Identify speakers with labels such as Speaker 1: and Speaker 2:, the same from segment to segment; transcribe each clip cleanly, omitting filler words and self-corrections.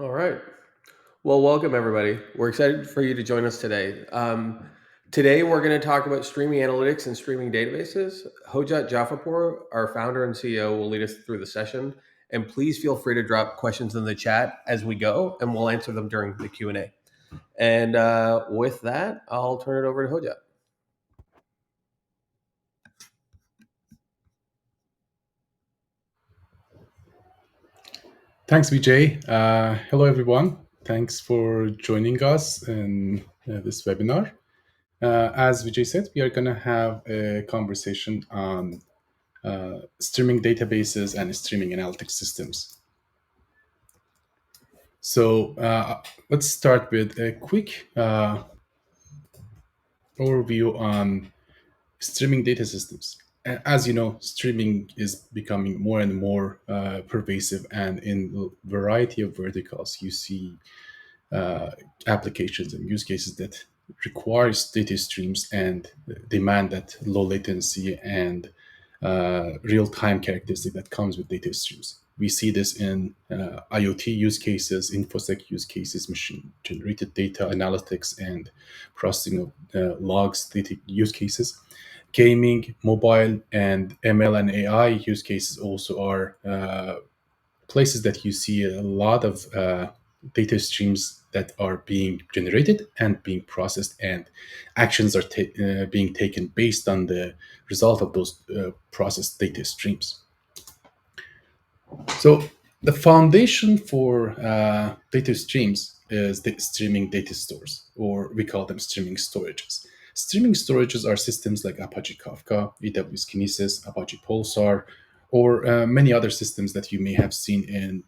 Speaker 1: All right. Well, welcome everybody. We're excited for you to join us today. Today, we're going to talk about streaming analytics and streaming databases. Hojat Jafapour, our founder and CEO, will lead us through the session. And please feel free to drop questions in the chat as we go, and we'll answer them during the Q&A. And with that, I'll turn it over to Hojat.
Speaker 2: Thanks, Vijay. Hello, everyone. Thanks for joining us in this webinar. As Vijay said, we are going to have a conversation on streaming databases and streaming analytics systems. So let's start with a quick overview on streaming data systems. As you know, streaming is becoming more and more pervasive, and in a variety of verticals, you see applications and use cases that requires data streams and demand that low latency and real-time characteristic that comes with data streams. We see this in IoT use cases, infosec use cases, machine-generated data analytics, and processing of logs data use cases. Gaming, mobile, and ML and AI use cases also are places that you see a lot of data streams that are being generated and being processed, and actions are being taken based on the result of those processed data streams. So the foundation for data streams is the streaming data stores, or we call them streaming storages. Streaming storages are systems like Apache Kafka, AWS Kinesis, Apache Pulsar, or many other systems that you may have seen in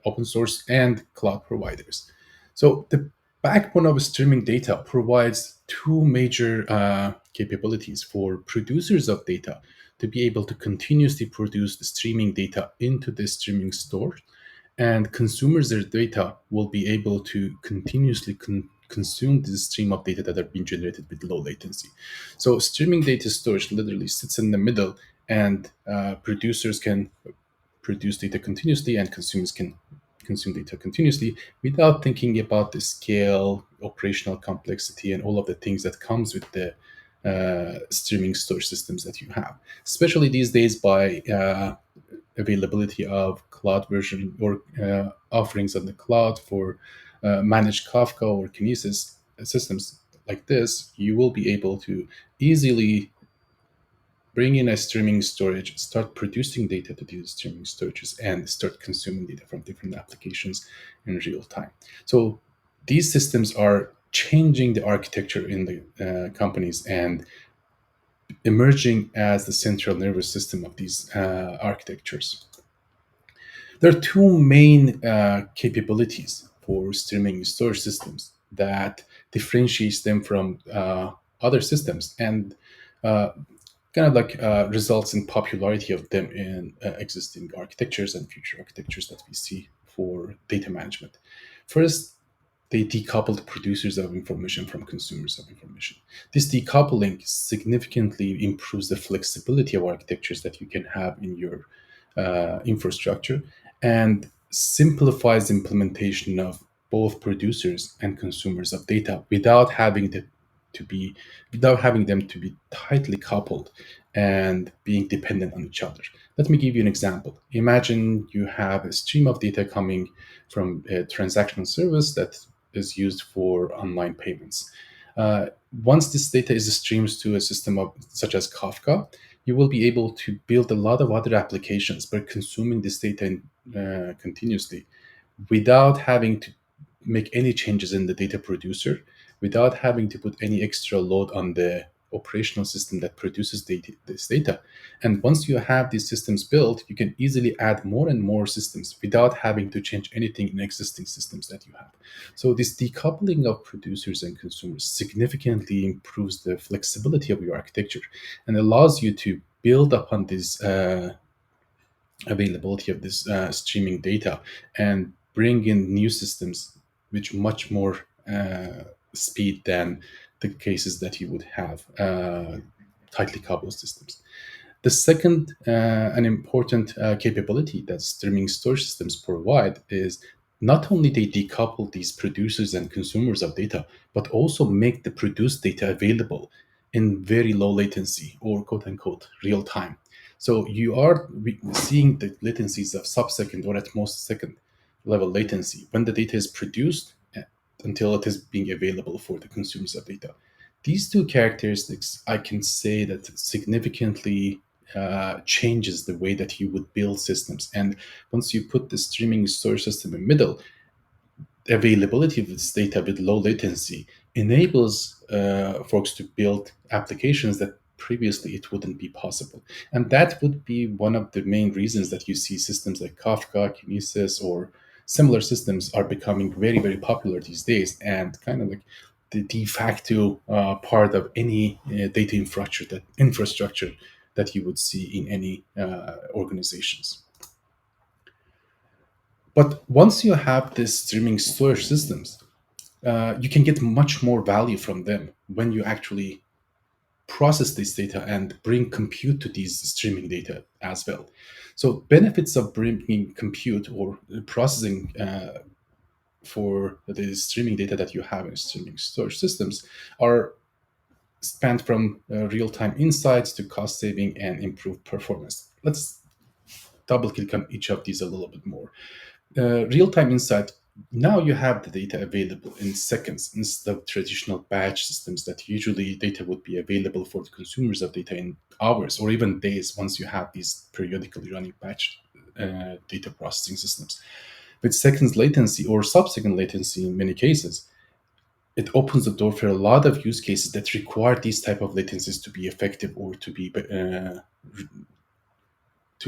Speaker 2: open source and cloud providers. So the backbone of streaming data provides two major capabilities for producers of data to be able to continuously produce the streaming data into the streaming store, and consumers of data will be able to continuously consume the stream of data that are being generated with low latency. So streaming data storage literally sits in the middle, and producers can produce data continuously and consumers can consume data continuously without thinking about the scale, operational complexity, and all of the things that comes with the streaming storage systems that you have, especially these days by availability of cloud version or offerings on the cloud for managed Kafka or Kinesis systems like this. You will be able to easily bring in a streaming storage, start producing data to these streaming storages, and start consuming data from different applications in real time. So these systems are changing the architecture in the companies and emerging as the central nervous system of these architectures. There are two main capabilities for streaming storage systems that differentiates them from other systems, and uh, kind of like results in popularity of them in existing architectures and future architectures that we see for data management. First, they decouple the producers of information from consumers of information. This decoupling significantly improves the flexibility of architectures that you can have in your infrastructure, and simplifies implementation of both producers and consumers of data to be without having them to be tightly coupled and being dependent on each other. Let me give you an example. Imagine you have a stream of data coming from a transactional service that is used for online payments. Uh, Once this data is streamed to a system such as Kafka, you will be able to build a lot of other applications by consuming this data continuously without having to make any changes in the data producer, without having to put any extra load on the operational system that produces this data. And once you have these systems built, you can easily add more and more systems without having to change anything in existing systems that you have. So this decoupling of producers and consumers significantly improves the flexibility of your architecture and allows you to build upon this availability of this streaming data and bring in new systems with much more speed than the cases that you would have tightly coupled systems. The second an important capability that streaming storage systems provide is Not only they decouple these producers and consumers of data, but also make the produced data available in very low latency or quote unquote real time. So you are seeing the latencies of sub-second or at most second level latency when the data is produced until it is being available for the consumers of data. These two characteristics, I can say that significantly changes the way that you would build systems. And once you put the streaming storage system in the middle, availability of this data with low latency enables folks to build applications that previously it wouldn't be possible. And that would be one of the main reasons that you see systems like Kafka, Kinesis, or similar systems are becoming very, very popular these days and kind of like the de facto part of any data infrastructure that you would see in any organizations. But once you have this streaming storage systems, you can get much more value from them when you actually process this data and bring compute to these streaming data as well. So benefits of bringing compute or processing for the streaming data that you have in streaming storage systems are spanned from real-time insights to cost saving and improved performance. Let's double click on each of these a little bit more. Real-time insight, now you have the data available in seconds instead of traditional batch systems that usually data would be available for the consumers of data in hours or even days once you have these periodically running batch data processing systems. With seconds latency or sub-second latency in many cases, it opens the door for a lot of use cases that require these type of latencies to be effective or to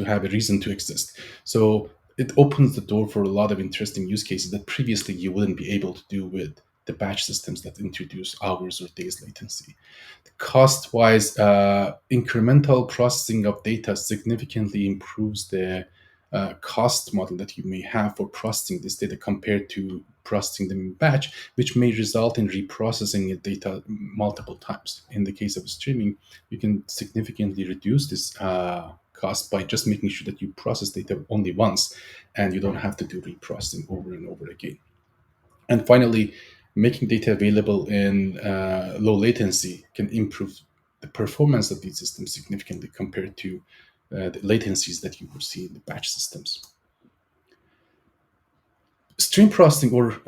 Speaker 2: have a reason to exist. So it opens the door for a lot of interesting use cases that previously you wouldn't be able to do with the batch systems that introduce hours or days latency. Cost wise, incremental processing of data significantly improves the cost model that you may have for processing this data compared to processing them in batch, which may result in reprocessing the data multiple times. In the case of streaming, you can significantly reduce this cost by just making sure that you process data only once and you don't have to do reprocessing over and over again. And finally, making data available in low latency can improve the performance of these systems significantly compared to the latencies that you would see in the batch systems. Stream processing or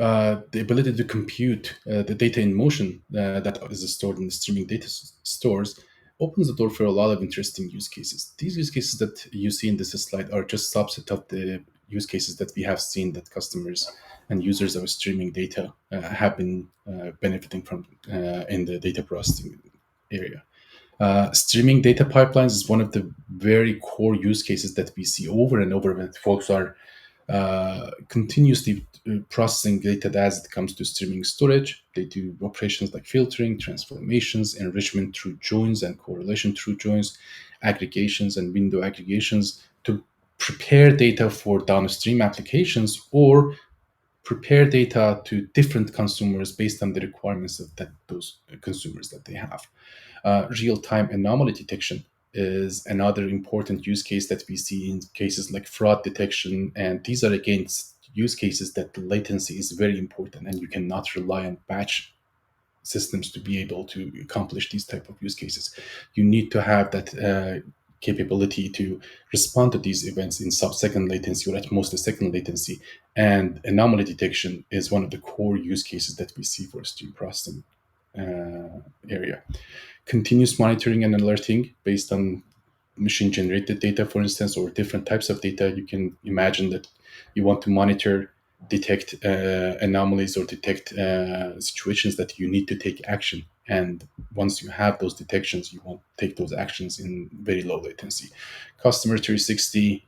Speaker 2: the ability to compute the data in motion that is stored in the streaming data stores opens the door for a lot of interesting use cases. These use cases that you see in this slide are just subset of the use cases that we have seen that customers and users of streaming data have been benefiting from in the data processing area. Streaming data pipelines is one of the very core use cases that we see over and over when folks are continuously processing data as it comes to streaming storage. They do operations like filtering, transformations, enrichment through joins and correlation through joins, aggregations and window aggregations to prepare data for downstream applications or prepare data to different consumers based on the requirements of those consumers that they have. Real-time anomaly detection is another important use case that we see in cases like fraud detection. And these are, again, use cases that the latency is very important and you cannot rely on batch systems to be able to accomplish these type of use cases. You need to have that capability to respond to these events in sub-second latency or at most a second latency. And anomaly detection is one of the core use cases that we see for stream processing area. Continuous monitoring and alerting based on machine generated data, for instance, or different types of data. You can imagine that you want to monitor, detect anomalies or detect situations that you need to take action. And once you have those detections, you want to take those actions in very low latency. Customer 360,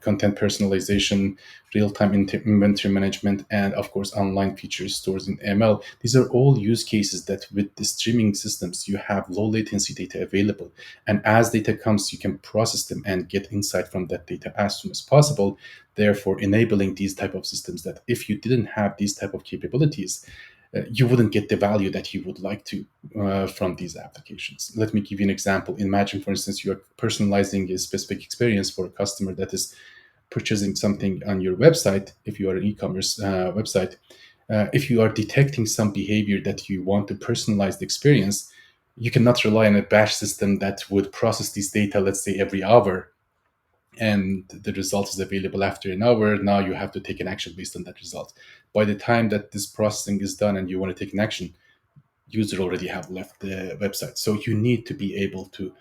Speaker 2: content personalization, real-time inventory management, and of course, online features stores in ML. These are all use cases that with the streaming systems, you have low latency data available. And as data comes, you can process them and get insight from that data as soon as possible, therefore enabling these type of systems that if you didn't have these type of capabilities, you wouldn't get the value that you would like to from these applications. Let me give you an example. Imagine, for instance, you're personalizing a specific experience for a customer that is purchasing something on your website, if you are an e-commerce website, if you are detecting some behavior that you want to personalize the experience, you cannot rely on a batch system that would process this data, let's say every hour, and the result is available after an hour. Now you have to take an action based on that result. By the time that this processing is done and you want to take an action, user already have left the website. So you need to be able to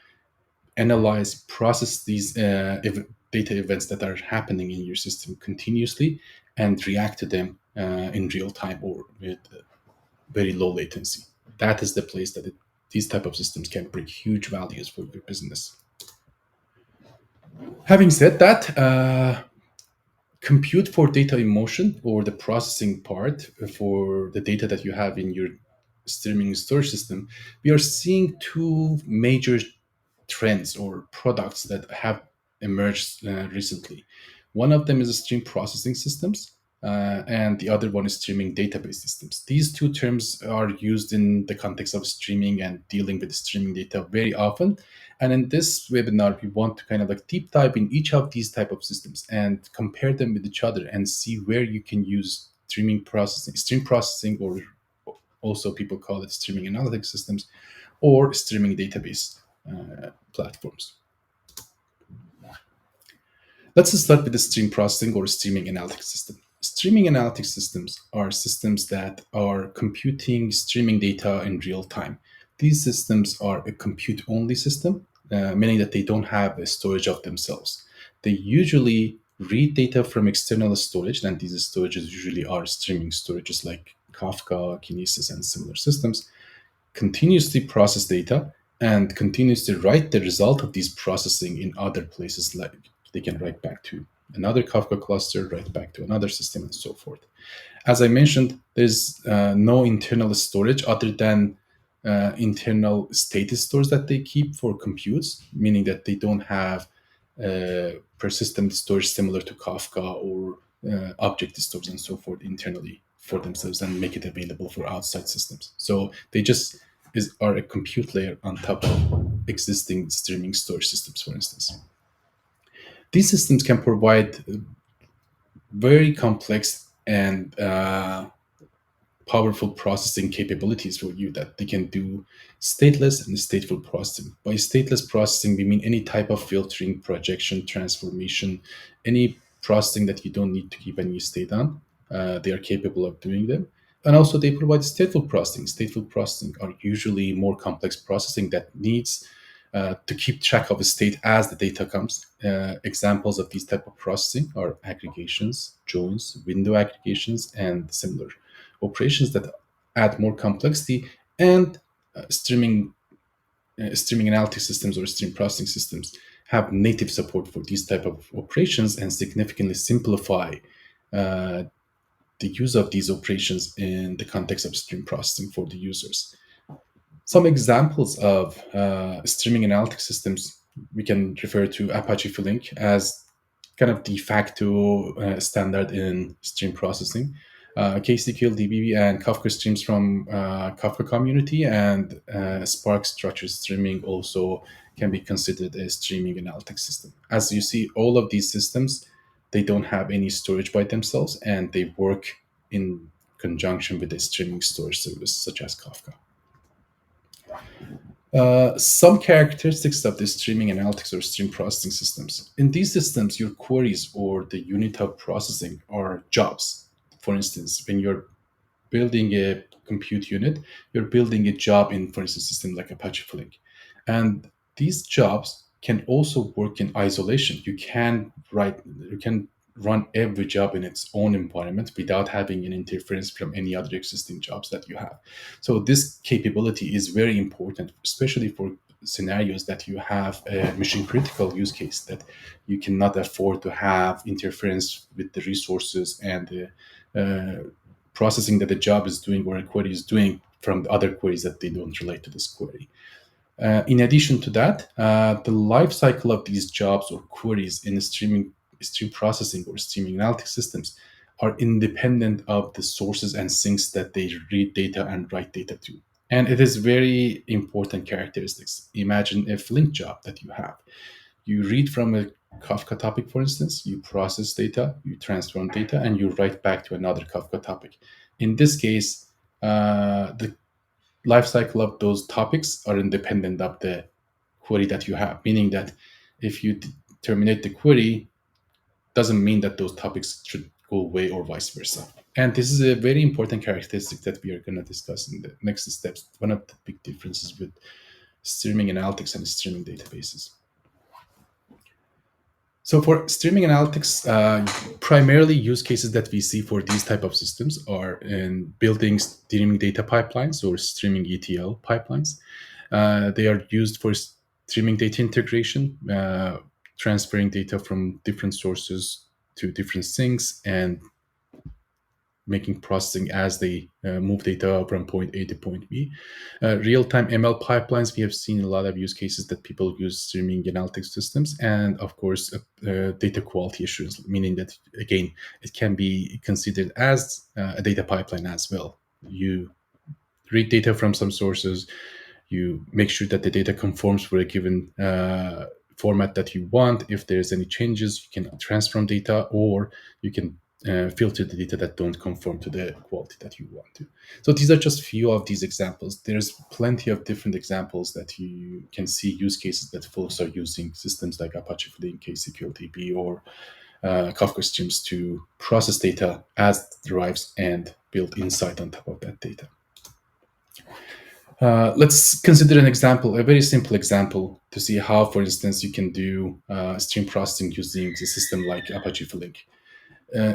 Speaker 2: analyze, process these data events that are happening in your system continuously and react to them in real time or with very low latency. That is the place that these type of systems can bring huge values for your business. Having said that, compute for data in motion, or the processing part for the data that you have in your streaming storage system, we are seeing two major trends or products that have emerged recently. One of them is stream processing systems, and the other one is streaming database systems. These two terms are used in the context of streaming and dealing with streaming data very often. And in this webinar, we want to kind of like deep dive in each of these type of systems and compare them with each other and see where you can use stream processing, or also people call it streaming analytics systems, or streaming database platforms. Let's start with the stream processing or streaming analytics system. Streaming analytics systems are systems that are computing streaming data in real time. These systems are a compute only system, meaning that they don't have a storage of themselves. They usually read data from external storage, and these storages usually are streaming storages like Kafka, Kinesis, and similar systems, continuously process data and continuously write the result of these processing in other places, like they can write back to another Kafka cluster, write back to another system, and so forth. As I mentioned, there's no internal storage other than internal status stores that they keep for computes, meaning that they don't have persistent storage similar to Kafka or object stores and so forth internally for themselves and make it available for outside systems. So they just are a compute layer on top of existing streaming storage systems, for instance. These systems can provide very complex and powerful processing capabilities for you, that they can do stateless and stateful processing. By stateless processing, we mean any type of filtering, projection, transformation, any processing that you don't need to keep any state on. They are capable of doing them. And also, they provide stateful processing. Stateful processing are usually more complex processing that needs to keep track of the state as the data comes. Examples of these type of processing are aggregations, joins, window aggregations, and similar operations that add more complexity. And streaming analytics systems or stream processing systems have native support for these type of operations and significantly simplify uh, the use of these operations in the context of stream processing for the users. Some examples of streaming analytics systems, we can refer to Apache Flink as kind of de facto standard in stream processing. KCQL, DBB, and Kafka streams from Kafka community, and Spark structured streaming also can be considered a streaming analytics system. As you see, all of these systems, they don't have any storage by themselves, and they work in conjunction with a streaming storage service such as Kafka. Some characteristics of the streaming analytics or stream processing systems. In these systems, your queries or the unit of processing are jobs. For instance, when you're building a compute unit, you're building a job in, for instance, a system like Apache Flink. And these jobs can also work in isolation. You can run every job in its own environment without having an interference from any other existing jobs that you have. So this capability is very important, especially for scenarios that you have a mission critical use case that you cannot afford to have interference with the resources and the processing that the job is doing or a query is doing from the other queries that they don't relate to this query. In addition to that, the life cycle of these jobs or queries in stream processing or streaming analytics systems are independent of the sources and sinks that they read data and write data to. And it is very important characteristics. Imagine a Flink job that you have. You read from a Kafka topic, for instance, you process data, you transform data, and you write back to another Kafka topic. In this case, the life cycle of those topics are independent of the query that you have, meaning that if you terminate the query, doesn't mean that those topics should go away or vice versa. And this is a very important characteristic that we are going to discuss in the next steps. One of the big differences with streaming analytics and streaming databases. So for streaming analytics, primarily use cases that we see for these type of systems are in building streaming data pipelines or streaming ETL pipelines. They are used for streaming data integration, transferring data from different sources to different sinks, and making processing as they move data from point A to point B. Real-time ML pipelines, we have seen a lot of use cases that people use streaming analytics systems, and of course, data quality issues, meaning that again, it can be considered as a data pipeline as well. You read data from some sources, you make sure that the data conforms for a given format that you want. If there's any changes, you can transform data, or you can filter the data that don't conform to the quality that you want to. So these are just few of these examples. There's plenty of different examples that you can see use cases that folks are using systems like Apache Flink, KSQLDB, or Kafka Streams to process data as it arrives and build insight on top of that data. Let's consider an example, a very simple example, to see how, for instance, you can do stream processing using a system like Apache Flink.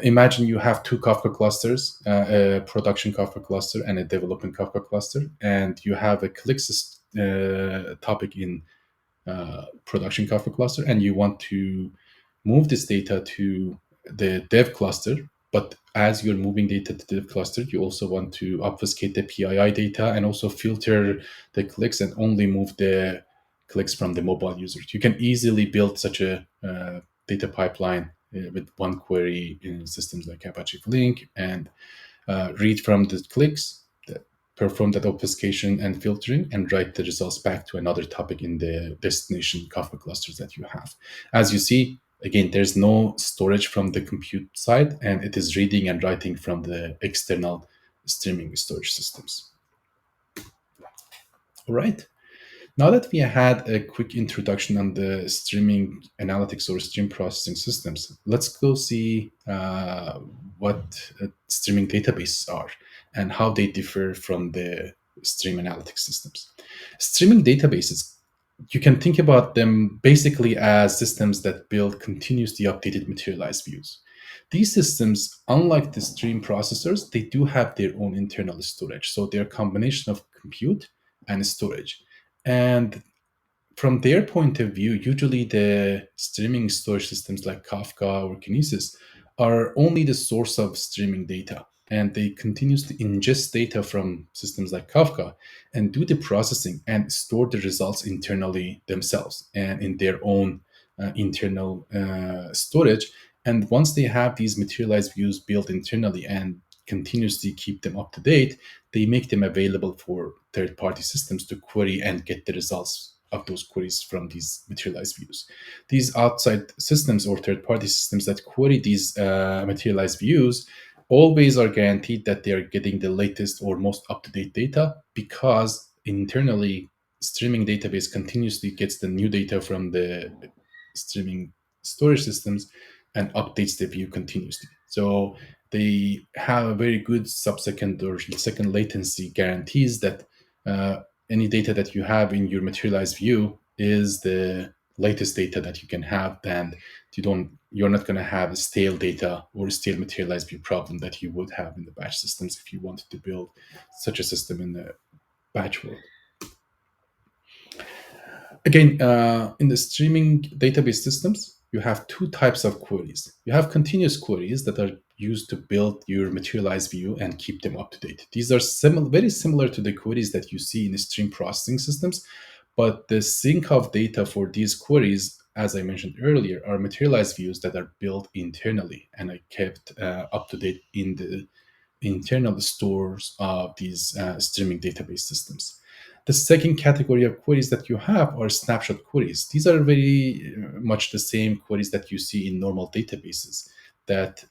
Speaker 2: Imagine you have two Kafka clusters, a production Kafka cluster and a development Kafka cluster, and you have a clicks topic in production Kafka cluster, and you want to move this data to the dev cluster. But as you're moving data to the dev cluster, you also want to obfuscate the PII data and also filter the clicks and only move the clicks from the mobile users. You can easily build such a data pipeline with one query in systems like Apache Flink and read from the clicks, perform that obfuscation and filtering, and write the results back to another topic in the destination Kafka clusters that you have. As you see, again, there's no storage from the compute side, and it is reading and writing from the external streaming storage systems. All right. Now that we had a quick introduction on the streaming analytics or stream processing systems, let's go see what streaming databases are and how they differ from the stream analytics systems. Streaming databases, you can think about them basically as systems that build continuously updated materialized views. These systems, unlike the stream processors, they do have their own internal storage. So they're a combination of compute and storage. And from their point of view, usually the streaming storage systems like Kafka or Kinesis are only the source of streaming data. And they continuously ingest data from systems like Kafka and do the processing and store the results internally themselves and in their own internal storage. And once they have these materialized views built internally and continuously keep them up to date, they make them available for third party systems to query and get the results of those queries from these materialized views. These outside systems or third party systems that query these materialized views always are guaranteed that they are getting the latest or most up to date data, because internally streaming database continuously gets the new data from the streaming storage systems and updates the view continuously. So they have a very good sub-second or second latency guarantees that any data that you have in your materialized view is the latest data that you can have, and you're not going to have stale data or stale materialized view problem that you would have in the batch systems if you wanted to build such a system in the batch world. Again, in the streaming database systems, you have two types of queries. You have continuous queries that are used to build your materialized view and keep them up to date. These are very similar to the queries that you see in the stream processing systems, but the sync of data for these queries, as I mentioned earlier, are materialized views that are built internally and are kept up to date in the internal stores of these streaming database systems. The second category of queries that you have are snapshot queries. These are very much the same queries that you see in normal databases, that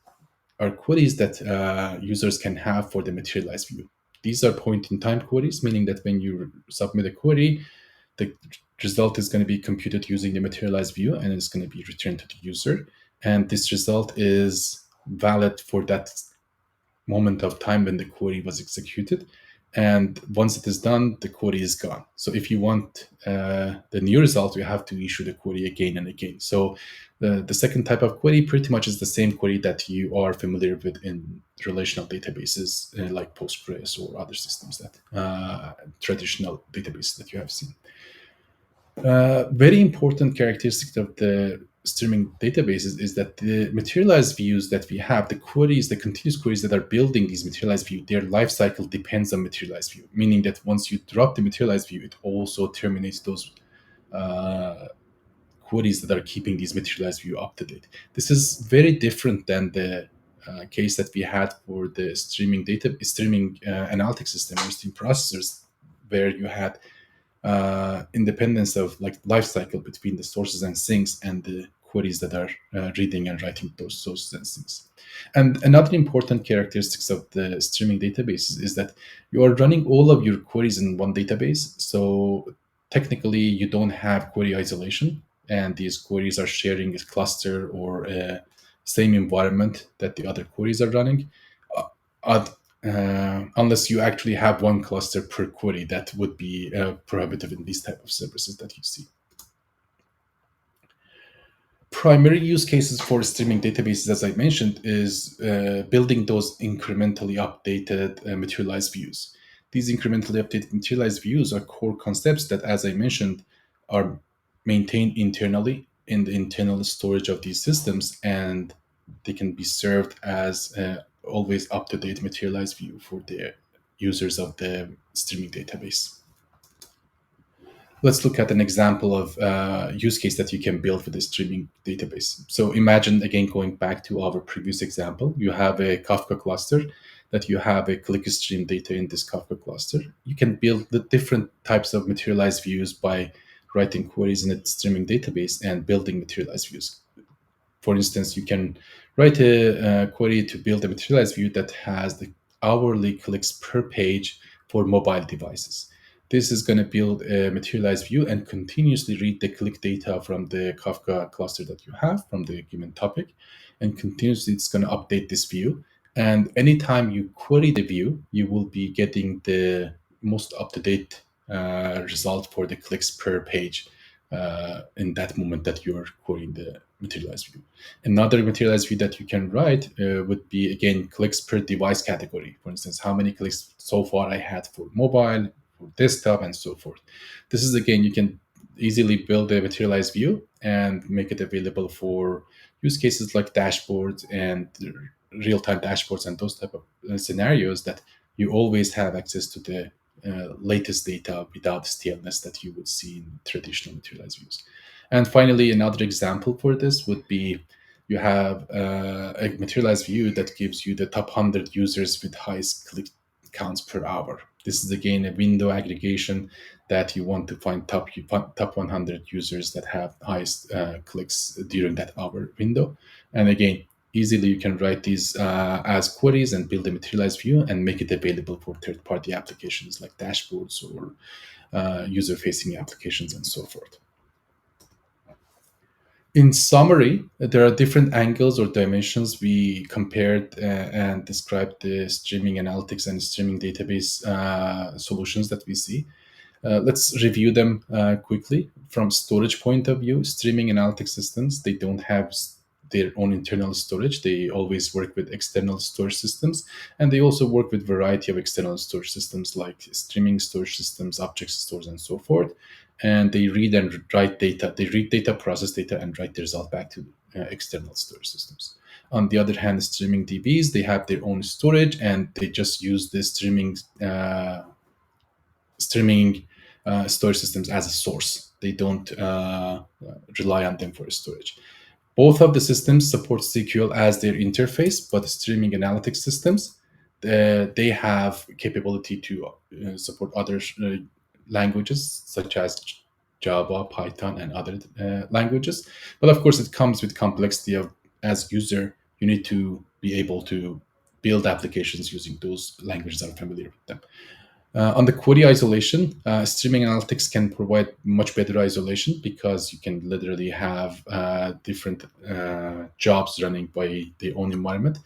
Speaker 2: are queries that users can have for the materialized view. These are point in time queries, meaning that when you submit a query, the result is going to be computed using the materialized view and it's going to be returned to the user. And this result is valid for that moment of time when the query was executed. And once it is done, the query is gone. So if you want the new result, you have to issue the query again and again. So the second type of query pretty much is the same query that you are familiar with in relational databases like Postgres or other systems that traditional databases that you have seen. Very important characteristic of the streaming databases is that the materialized views that we have, the queries, the continuous queries that are building these materialized view, their life cycle depends on materialized view, meaning that once you drop the materialized view, it also terminates those uh, queries that are keeping these materialized view up to date. This is very different than the case that we had for the streaming analytic system or stream processors, where you had independence of like life cycle between the sources and sinks and the queries that are reading and writing those sources and sinks. And another important characteristics of the streaming databases is that you are running all of your queries in one database. So technically, you don't have query isolation, and these queries are sharing a cluster or a same environment that the other queries are running. Uh, unless you actually have one cluster per query, that would be prohibitive in these type of services that you see. Primary use cases for streaming databases, as I mentioned, is building those incrementally updated materialized views. These incrementally updated materialized views are core concepts that, as I mentioned, are maintained internally in the internal storage of these systems, and they can be served as always up-to-date materialized view for the users of the streaming database. Let's look at an example of use case that you can build for the streaming database. So imagine, again, going back to our previous example, you have a Kafka cluster that you have a click stream data in this Kafka cluster. You can build the different types of materialized views by writing queries in a streaming database and building materialized views. For instance, you can write a query to build a materialized view that has the hourly clicks per page for mobile devices. This is going to build a materialized view and continuously read the click data from the Kafka cluster that you have from the given topic. And continuously, it's going to update this view. And anytime you query the view, you will be getting the most up to date result for the clicks per page in that moment that you're querying the materialized view. Another materialized view that you can write would be, again, clicks per device category. For instance, how many clicks so far I had for mobile, for desktop, and so forth. This is, again, you can easily build a materialized view and make it available for use cases like dashboards and real-time dashboards and those type of scenarios that you always have access to the latest data without stillness that you would see in traditional materialized views. And finally, another example for this would be you have a materialized view that gives you the top 100 users with highest click counts per hour. This is again a window aggregation that you want to find top 100 users that have highest clicks during that hour window. And again, easily you can write these as queries and build a materialized view and make it available for third-party applications like dashboards or user-facing applications and so forth. In summary, there are different angles or dimensions we compared and described the streaming analytics and streaming database solutions that we see. Let's review them quickly. From storage point of view, streaming analytic systems, they don't have their own internal storage. They always work with external storage systems, and they also work with variety of external storage systems like streaming storage systems, object stores, and so forth. And they read and write data. They read data, process data, and write the result back to external storage systems. On the other hand, streaming DBs, they have their own storage, and they just use the streaming storage systems as a source. They don't rely on them for storage. Both of the systems support SQL as their interface, but streaming analytics systems, they have capability to support other languages such as Java, Python, and other languages. But of course, it comes with complexity of as user, you need to be able to build applications using those languages that are familiar with them. On the query isolation, streaming analytics can provide much better isolation because you can literally have different jobs running by their own environment.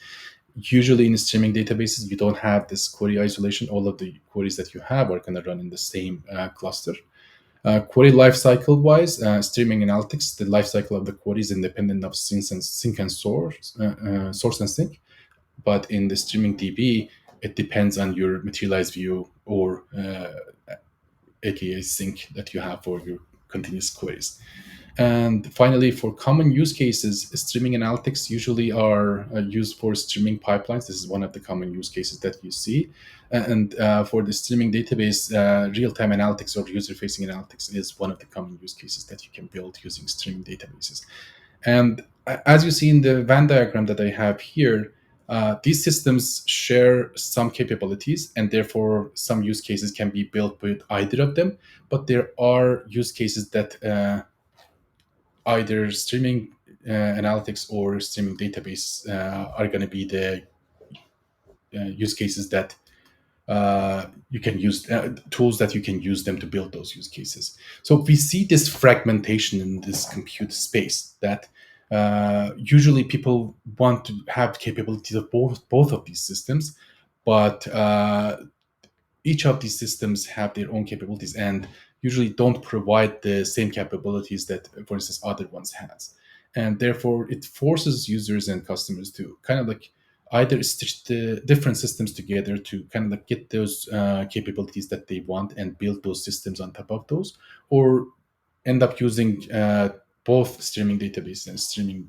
Speaker 2: Usually in streaming databases, you don't have this query isolation. All of the queries that you have are going to run in the same cluster. Query lifecycle wise, streaming analytics, the lifecycle of the query is independent of sync and source, source and sync. But in the streaming DB, it depends on your materialized view or aka sync that you have for your continuous queries. And finally, for common use cases, streaming analytics usually are used for streaming pipelines. This is one of the common use cases that you see. And for the streaming database, real-time analytics or user-facing analytics is one of the common use cases that you can build using streaming databases. And as you see in the Venn diagram that I have here, these systems share some capabilities, and therefore some use cases can be built with either of them. But there are use cases that either streaming analytics or streaming database are going to be the use cases that you can use tools that you can use them to build those use cases. So we see this fragmentation in this compute space that usually people want to have capabilities of both of these systems, but each of these systems have their own capabilities and usually don't provide the same capabilities that, for instance, other ones has. And therefore, it forces users and customers to kind of like either stitch the different systems together to kind of like get those capabilities that they want and build those systems on top of those, or end up using both streaming database and streaming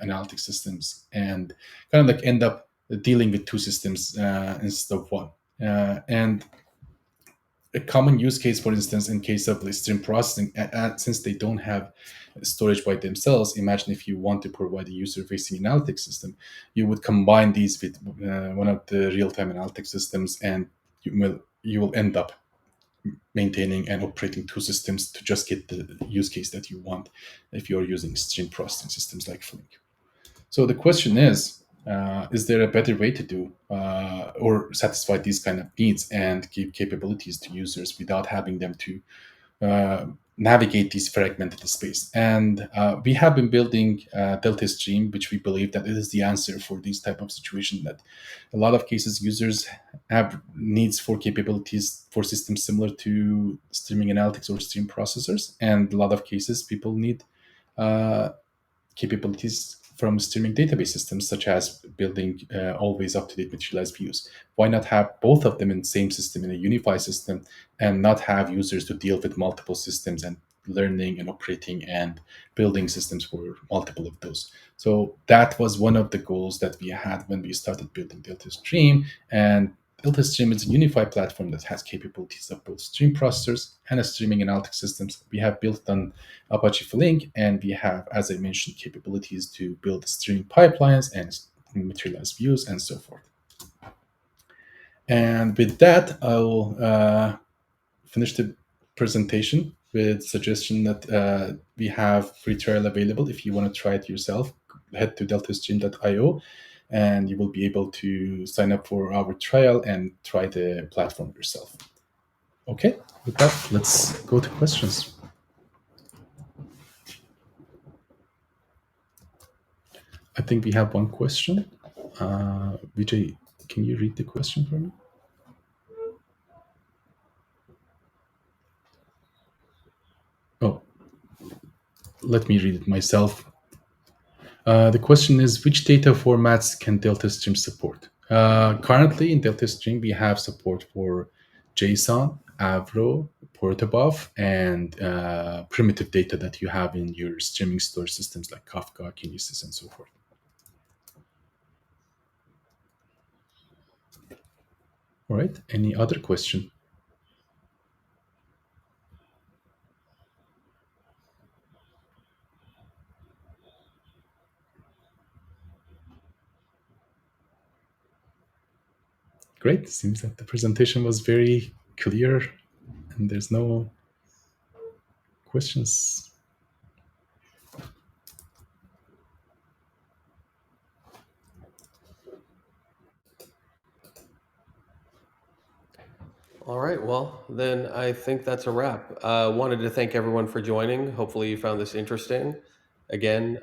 Speaker 2: analytics systems and kind of like end up dealing with two systems instead of one. And a common use case, for instance, in case of the stream processing, since they don't have storage by themselves, imagine if you want to provide a user-facing analytics system, you would combine these with one of the real-time analytics systems, and you will end up maintaining and operating two systems to just get the use case that you want if you're using stream processing systems like Flink. So the question is there a better way to do or satisfy these kind of needs and give capabilities to users without having them to uh, navigate these fragmented space? And we have been building Delta Stream, which we believe that it is the answer for these type of situation. That a lot of cases users have needs for capabilities for systems similar to streaming analytics or stream processors, and a lot of cases people need uh, capabilities from streaming database systems, such as building always up-to-date materialized views. Why not have both of them in the same system, in a unified system, and not have users to deal with multiple systems and learning and operating and building systems for multiple of those? So that was one of the goals that we had when we started building Delta Stream. And Delta Stream is a unified platform that has capabilities of both stream processors and a streaming analytics systems. We have built on Apache Flink, and we have, as I mentioned, capabilities to build streaming pipelines and materialized views and so forth. And with that, I'll finish the presentation with suggestion that we have free trial available. If you want to try it yourself, head to deltastream.io and you will be able to sign up for our trial and try the platform yourself. Okay, with that, let's go to questions. I think we have one question. Vijay, can you read the question for me? Oh, let me read it myself. The question is, which data formats can Delta Stream support? Currently, in Delta Stream, we have support for JSON, Avro, Protobuf, and primitive data that you have in your streaming storage systems like Kafka, Kinesis, and so forth. All right. Any other question? Great. Seems that the presentation was very clear There's no questions.
Speaker 1: All right. Well, then I think that's a wrap. Wanted to thank everyone for joining. Hopefully, you found this interesting. Again,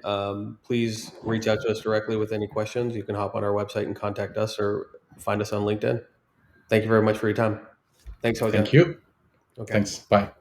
Speaker 1: please reach out to us directly with any questions. You can hop on our website and contact us or find us on LinkedIn. Thank you very much for your time. Thanks,
Speaker 2: Thank
Speaker 1: Hoja.
Speaker 2: you.
Speaker 1: Okay.
Speaker 2: Thanks. Bye.